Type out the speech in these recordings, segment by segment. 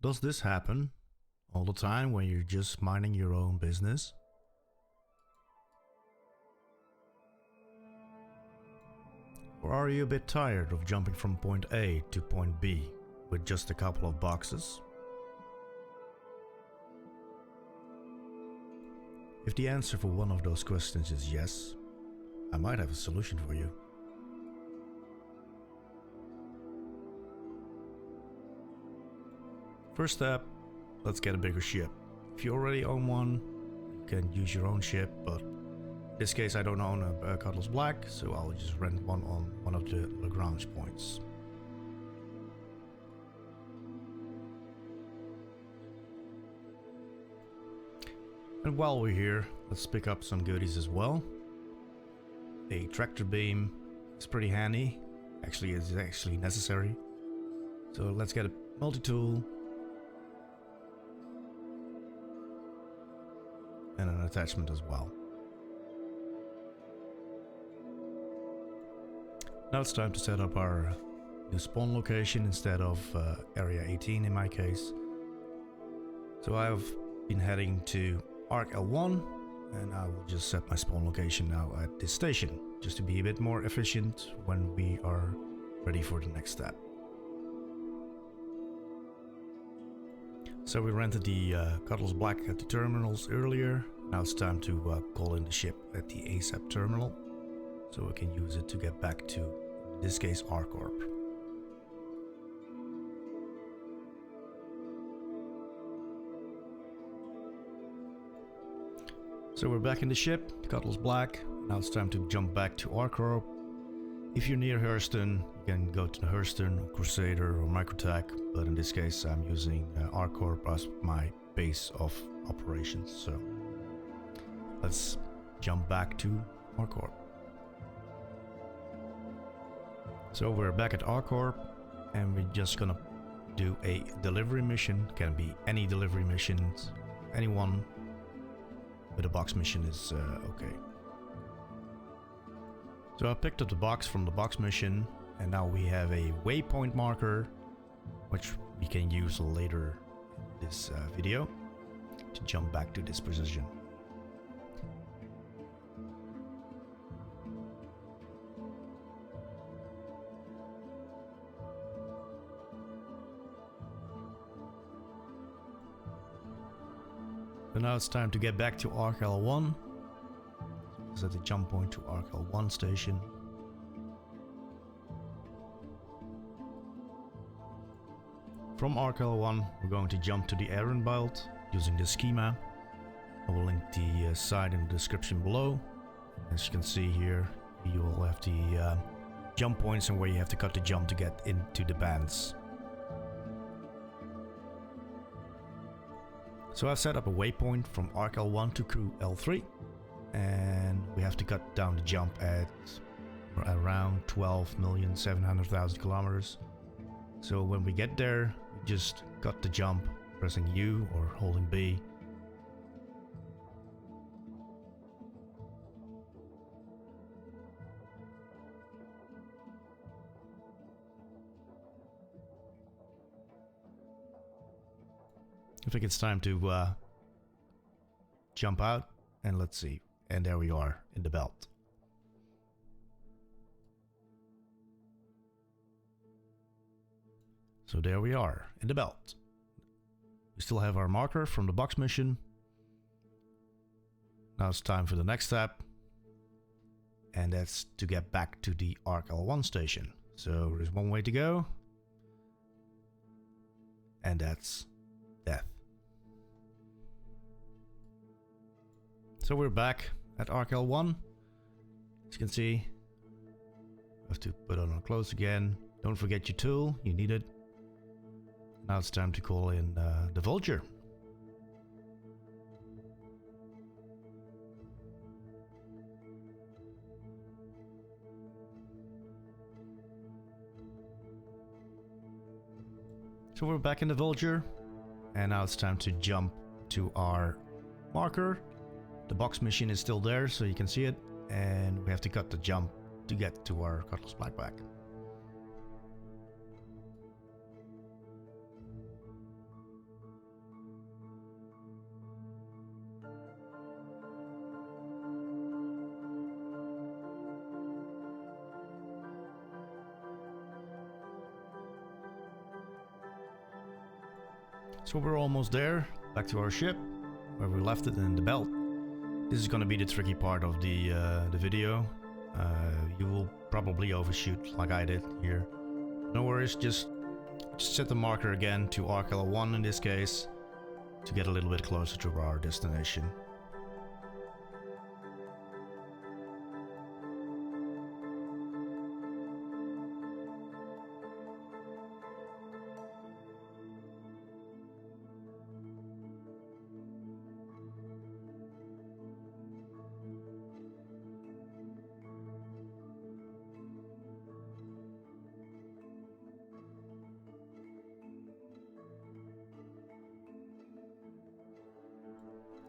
Does this happen all the time when you're just minding your own business? Or are you a bit tired of jumping from point A to point B with just a couple of boxes? If the answer for one of those questions is yes, I might have a solution for you. First step, let's get a bigger ship. If you already own one, you can use your own ship, but in this case I don't own a Cutlass Black, so I'll just rent one on one of the Lagrange points. And while we're here, let's pick up some goodies as well. A tractor beam is pretty handy. Actually, it's actually necessary. So let's get a multi-tool. And an attachment as well. Now it's time to set up our new spawn location instead of area 18 in my case. So I've been heading to Arc L1 and I will just set my spawn location now at this station just to be a bit more efficient when we are ready for the next step. So we rented the Cutlass Black at the terminals earlier. Now it's time to call in the ship at the ASAP terminal so we can use it to get back to, in this case, R-Corp. So we're back in the ship, Cutlass Black. Now it's time to jump back to R-Corp. If you're near Hurston, you can go to Hurston, Crusader or Microtech, but in this case I'm using R-Corp as my base of operations. So let's jump back to R-Corp. So we're back at R-Corp and we're just gonna do a delivery mission. Can be any delivery missions, anyone with a box mission is okay. So I picked up the box from the box mission and now we have a waypoint marker which we can use later in this video to jump back to this position. So now it's time to get back to Arc L1. This is at the jump point to Arc L1 station. From Arc L1 we're going to jump to the Iron Belt using the schema. I will link the site in the description below. As you can see here, you will have the jump points and where you have to cut the jump to get into the bands. So I've set up a waypoint from Arc L1 to Crew L3 and we have to cut down the jump at around 12,700,000 kilometers. So when we get there, we just cut the jump pressing U or holding B. I think it's time to jump out and let's see. And there we are in the belt. So there we are in the belt. We still have our marker from the box mission. Now it's time for the next step. And that's to get back to the Arc L1 station. So there's one way to go. And that's death. So we're back at Arc L1. As you can see, I have to put on our clothes again. Don't forget your tool, you need it. Now it's time to call in the Vulture. So we're back in the Vulture, and now it's time to jump to our marker. The box mission is still there, so you can see it, and we have to cut the jump to get to our Cutlass Blackback. So we're almost there, back to our ship, where we left it in the belt. This is gonna be the tricky part of the video. You will probably overshoot like I did here. No worries, just set the marker again to Arcala 1 in this case, to get a little bit closer to our destination.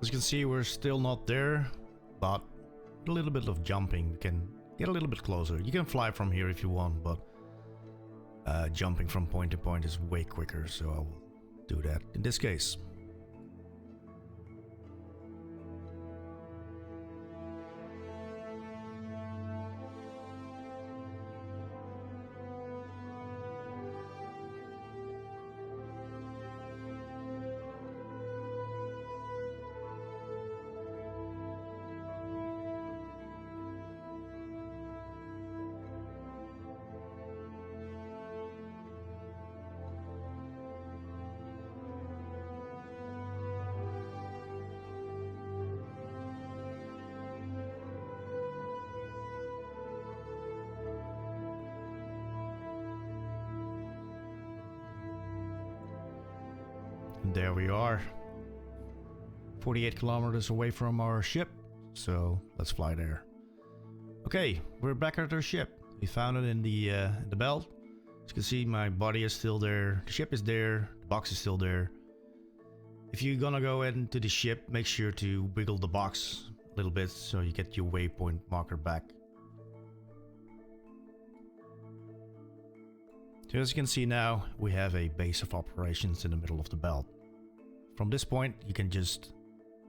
As you can see, we're still not there, but a little bit of jumping, we can get a little bit closer. You can fly from here if you want, but jumping from point to point is way quicker, so I will do that in this case. And there we are, 48 kilometers away from our ship, so let's fly there. Okay, we're back at our ship. We found it in the belt. As you can see, my body is still there, the ship is there, the box is still there. If you're gonna go into the ship, make sure to wiggle the box a little bit so you get your waypoint marker back. So as you can see now, we have a base of operations in the middle of the belt. From this point, you can just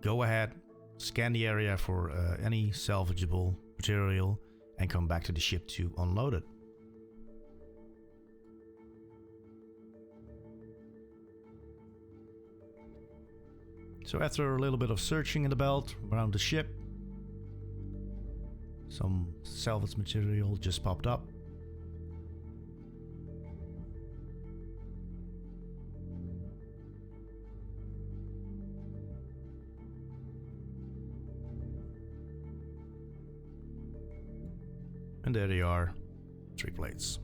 go ahead, scan the area for any salvageable material, and come back to the ship to unload it. So after a little bit of searching in the belt around the ship, some salvage material just popped up. And there they are, 3 plates.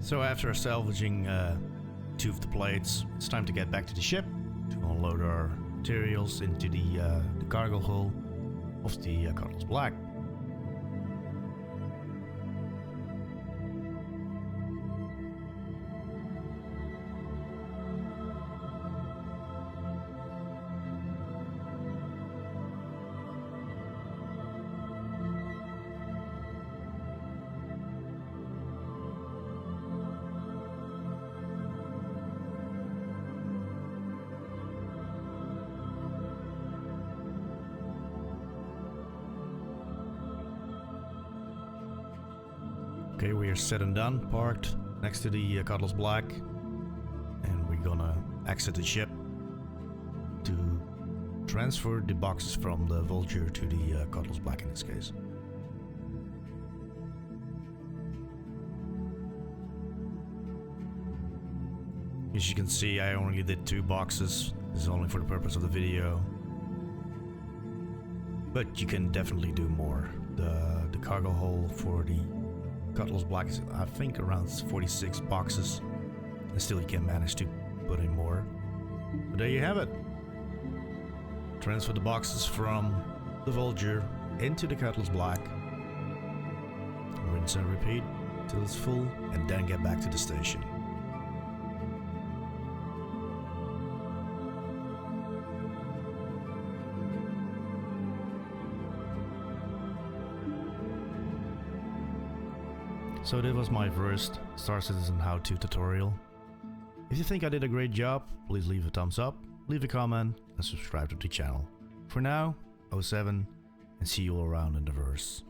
So after salvaging 2 of the plates, it's time to get back to the ship to unload our materials into the cargo hull of the Cutlass Black. Okay, we are set and done, parked next to the Cutlass Black, and we're gonna exit the ship to transfer the boxes from the Vulture to the Cutlass Black in this case. As you can see, I only did 2 boxes. This is only for the purpose of the video, but you can definitely do more. The cargo hold for the Cutlass Black is, I think, around 46 boxes, and still you can manage to put in more. But there you have it. Transfer the boxes from the Vulture into the Cutlass Black, rinse and repeat till it's full, and then get back to the station. So that was my first Star Citizen how-to tutorial. If you think I did a great job, please leave a thumbs up, leave a comment, and subscribe to the channel. For now, 07, and see you all around in the verse.